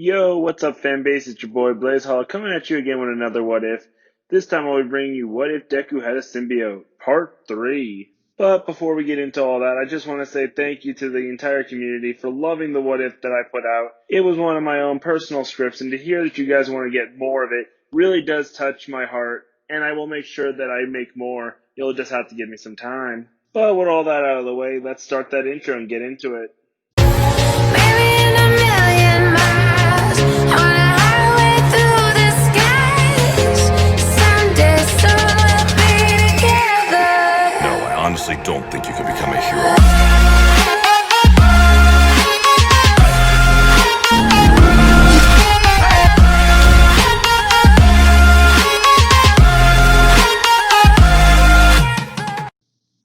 Yo, what's up fan base? It's your boy Blaze Hall coming at you again with another What If. This time I'll be bringing you What If Deku Had a Symbiote, Part 3. But before we get into all that, I just want to say thank you to the entire community for loving the What If that I put out. It was one of my own personal scripts, and to hear that you guys want to get more of it really does touch my heart, and I will make sure that I make more. You'll just have to give me some time. But with all that out of the way, let's start that intro and get into it. Maybe in a million miles on a highway through the skies. Someday soon we'll be together. No, I honestly don't think you can become a hero.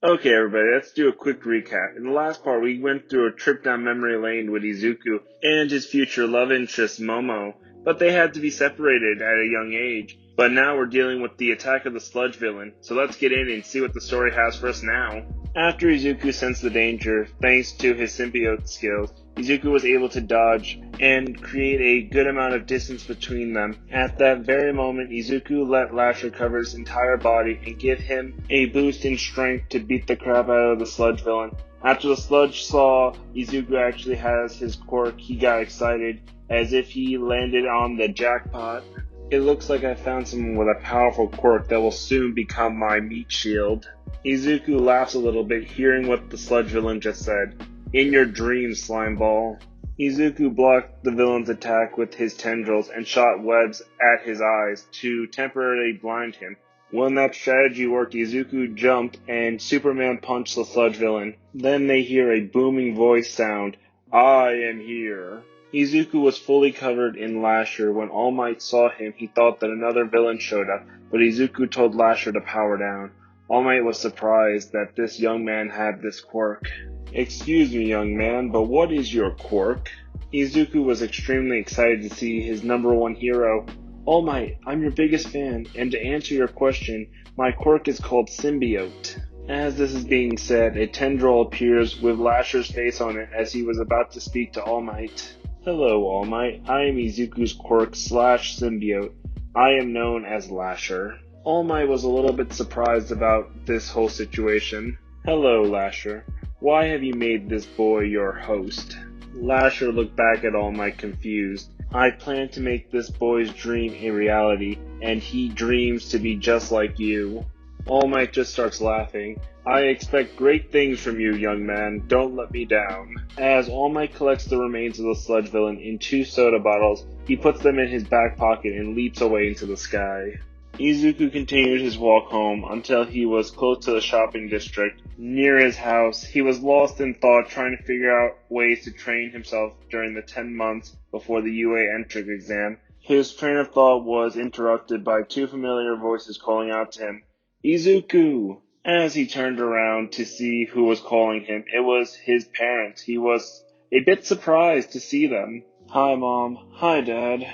Okay, everybody, let's do a quick recap. In the last part, we went through a trip down memory lane with Izuku and his future love interest, Momo, but they had to be separated at a young age. But now we're dealing with the attack of the Sludge villain, so let's get in and see what the story has for us now. After Izuku sensed the danger, thanks to his symbiote skills, Izuku was able to dodge and create a good amount of distance between them. At that very moment, Izuku let Lasher cover his entire body and give him a boost in strength to beat the crap out of the Sludge villain. After the Sludge saw Izuku actually has his quirk, he got excited, as if he landed on the jackpot. It looks like I found someone with a powerful quirk that will soon become my meat shield. Izuku laughs a little bit, hearing what the Sludge villain just said. In your dreams, slime ball. Izuku blocked the villain's attack with his tendrils and shot webs at his eyes to temporarily blind him. When that strategy worked, Izuku jumped and Superman punched the Sludge villain. Then they hear a booming voice sound, I am here. Izuku was fully covered in Lasher. When All Might saw him, he thought that another villain showed up, but Izuku told Lasher to power down. All Might was surprised that this young man had this quirk. Excuse me, young man, but what is your quirk? Izuku was extremely excited to see his number one hero. All Might, I'm your biggest fan, and to answer your question, my quirk is called symbiote. As this is being said, a tendril appears with Lasher's face on it as he was about to speak to All Might. Hello, All Might. I am Izuku's quirk / symbiote. I am known as Lasher. All Might was a little bit surprised about this whole situation. Hello, Lasher. Why have you made this boy your host? Lasher looked back at All Might confused. I plan to make this boy's dream a reality, and he dreams to be just like you. All Might just starts laughing. I expect great things from you, young man. Don't let me down. As All Might collects the remains of the Sludge villain in 2 soda bottles, he puts them in his back pocket and leaps away into the sky. Izuku continued his walk home until he was close to the shopping district. Near his house, he was lost in thought trying to figure out ways to train himself during the 10 months before the UA entrance exam. His train of thought was interrupted by 2 familiar voices calling out to him, Izuku! As he turned around to see who was calling him, it was his parents. He was a bit surprised to see them. Hi, Mom. Hi, Dad.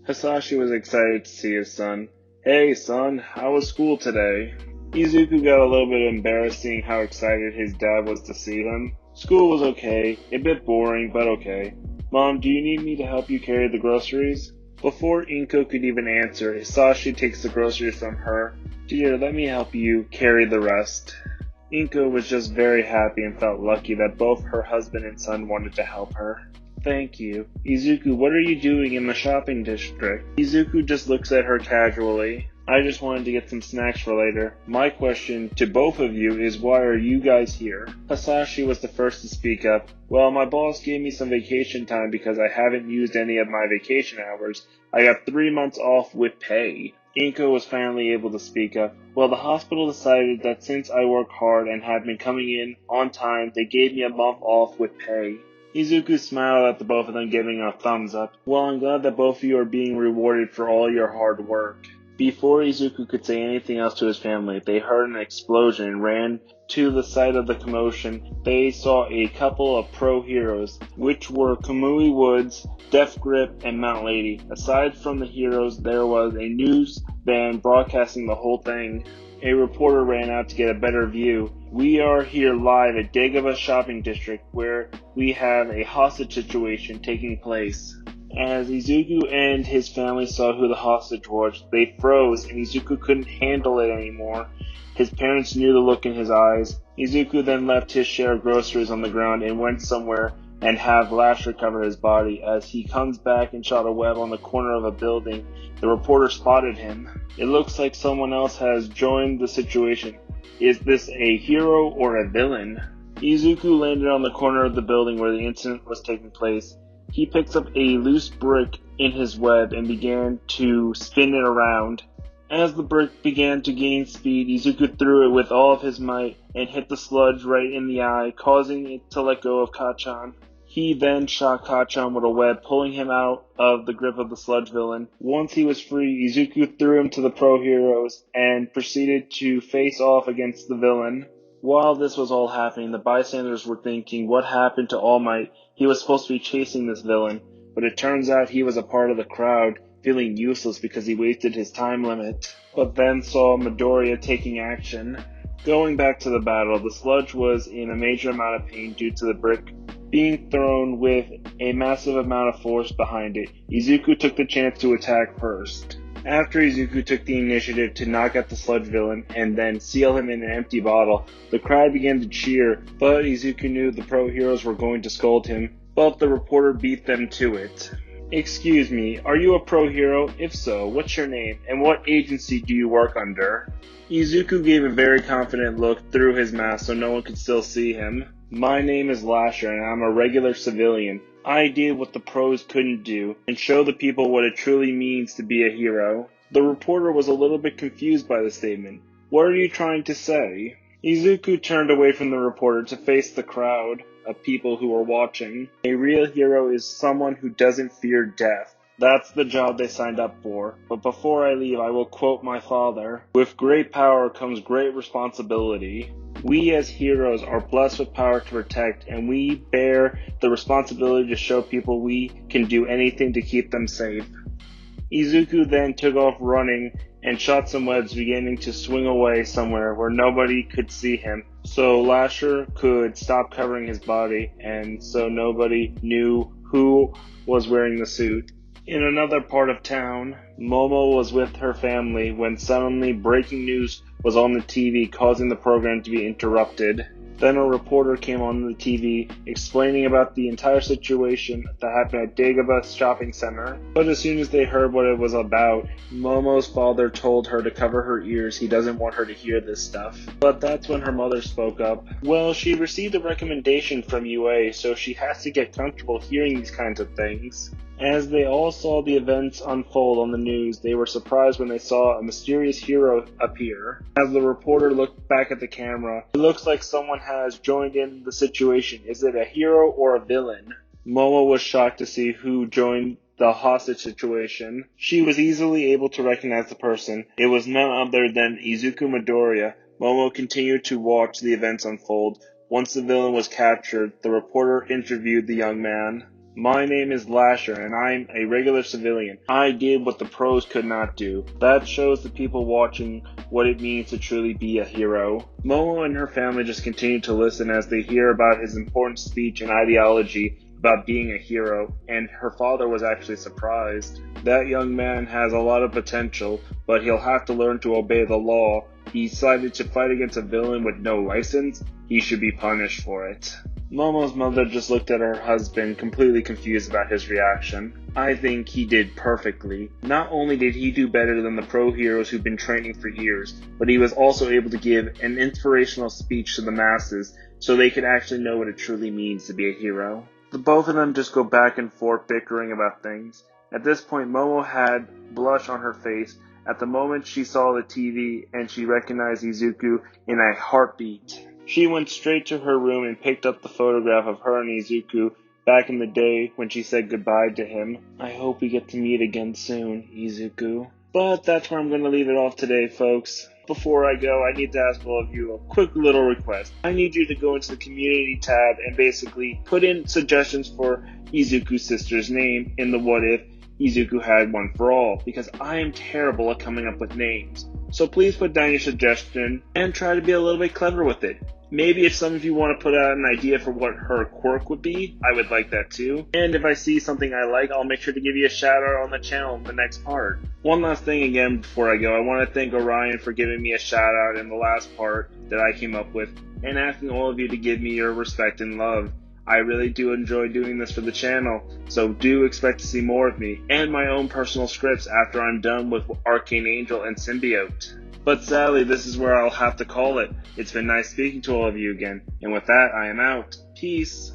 Hizashi was excited to see his son. Hey, son, how was school today? Izuku got a little bit embarrassed seeing how excited his dad was to see him. School was okay, a bit boring, but okay. Mom, do you need me to help you carry the groceries? Before Inko could even answer, Hizashi takes the groceries from her. Dear, let me help you carry the rest. Inko was just very happy and felt lucky that both her husband and son wanted to help her. Thank you. Izuku, what are you doing in the shopping district? Izuku just looks at her casually. I just wanted to get some snacks for later. My question to both of you is why are you guys here? Hizashi was the first to speak up. Well, my boss gave me some vacation time because I haven't used any of my vacation hours. I got 3 months off with pay. Inko was finally able to speak up. Well, the hospital decided that since I work hard and have been coming in on time, they gave me a month off with pay. Izuku smiled at the both of them, giving a thumbs up. Well, I'm glad that both of you are being rewarded for all your hard work. Before Izuku could say anything else to his family, they heard an explosion and ran to the site of the commotion. They saw a couple of pro heroes, which were Kamui Woods, Death Grip, and Mount Lady. Aside from the heroes, there was a news van broadcasting the whole thing. A reporter ran out to get a better view. We are here live at Dagova Shopping District, where we have a hostage situation taking place. As Izuku and his family saw who the hostage was, they froze and Izuku couldn't handle it anymore. His parents knew the look in his eyes. Izuku then left his share of groceries on the ground and went somewhere and have Lasher cover his body. As he comes back and shot a web on the corner of a building, the reporter spotted him. It looks like someone else has joined the situation. Is this a hero or a villain? Izuku landed on the corner of the building where the incident was taking place. He picked up a loose brick in his web and began to spin it around. As the brick began to gain speed, Izuku threw it with all of his might and hit the Sludge right in the eye, causing it to let go of Kacchan. He then shot Kacchan with a web, pulling him out of the grip of the Sludge villain. Once he was free, Izuku threw him to the pro heroes and proceeded to face off against the villain. While this was all happening, the bystanders were thinking, what happened to All Might? He was supposed to be chasing this villain, but it turns out he was a part of the crowd, feeling useless because he wasted his time limit, but then saw Midoriya taking action. Going back to the battle, the Sludge was in a major amount of pain due to the brick being thrown with a massive amount of force behind it. Izuku took the chance to attack first. After Izuku took the initiative to knock out the Sludge villain and then seal him in an empty bottle, the crowd began to cheer, but Izuku knew the pro heroes were going to scold him, but the reporter beat them to it. Excuse me, are you a pro hero? If so, what's your name, and what agency do you work under? Izuku gave a very confident look through his mask so no one could still see him. My name is Lasher, and I'm a regular civilian. I did what the pros couldn't do, and show the people what it truly means to be a hero. The reporter was a little bit confused by the statement. What are you trying to say? Izuku turned away from the reporter to face the crowd of people who were watching. A real hero is someone who doesn't fear death. That's the job they signed up for. But before I leave, I will quote my father. With great power comes great responsibility. We as heroes are blessed with power to protect, and we bear the responsibility to show people we can do anything to keep them safe. Izuku then took off running and shot some webs, beginning to swing away somewhere where nobody could see him, so Lasher could stop covering his body, and so nobody knew who was wearing the suit. In another part of town, Momo was with her family when suddenly breaking news was on the TV, causing the program to be interrupted. Then a reporter came on the TV explaining about the entire situation that happened at Dagobah's shopping center. But as soon as they heard what it was about, Momo's father told her to cover her ears. He doesn't want her to hear this stuff. But that's when her mother spoke up. Well, she received a recommendation from UA, so she has to get comfortable hearing these kinds of things. As they all saw the events unfold on the news, they were surprised when they saw a mysterious hero appear. As the reporter looked back at the camera, it looks like someone has joined in the situation. Is it a hero or a villain? Momo was shocked to see who joined the hostage situation. She was easily able to recognize the person. It was none other than Izuku Midoriya. Momo continued to watch the events unfold. Once the villain was captured, the reporter interviewed the young man. My name is Lasher, and I'm a regular civilian. I did what the pros could not do. That shows the people watching what it means to truly be a hero. Momo and her family just continue to listen as they hear about his important speech and ideology about being a hero, and her father was actually surprised. That young man has a lot of potential, but he'll have to learn to obey the law. He decided to fight against a villain with no license. He should be punished for it. Momo's mother just looked at her husband, completely confused about his reaction. I think he did perfectly. Not only did he do better than the pro heroes who've been training for years, but he was also able to give an inspirational speech to the masses so they could actually know what it truly means to be a hero. The both of them just go back and forth bickering about things. At this point, Momo had blush on her face at the moment she saw the TV, and she recognized Izuku in a heartbeat. She went straight to her room and picked up the photograph of her and Izuku back in the day when she said goodbye to him. I hope we get to meet again soon, Izuku. But that's where I'm going to leave it off today, folks. Before I go, I need to ask all of you a quick little request. I need you to go into the community tab and basically put in suggestions for Izuku's sister's name in the what if Izuku had one for all, because I am terrible at coming up with names. So please put down your suggestion and try to be a little bit clever with it. Maybe if some of you want to put out an idea for what her quirk would be, I would like that too. And if I see something I like, I'll make sure to give you a shout out on the channel in the next part. One last thing again before I go, I want to thank Orion for giving me a shout out in the last part that I came up with, and asking all of you to give me your respect and love. I really do enjoy doing this for the channel, so do expect to see more of me, and my own personal scripts after I'm done with Arcane Angel and Symbiote. But sadly, this is where I'll have to call it. It's been nice speaking to all of you again, and with that, I am out. Peace.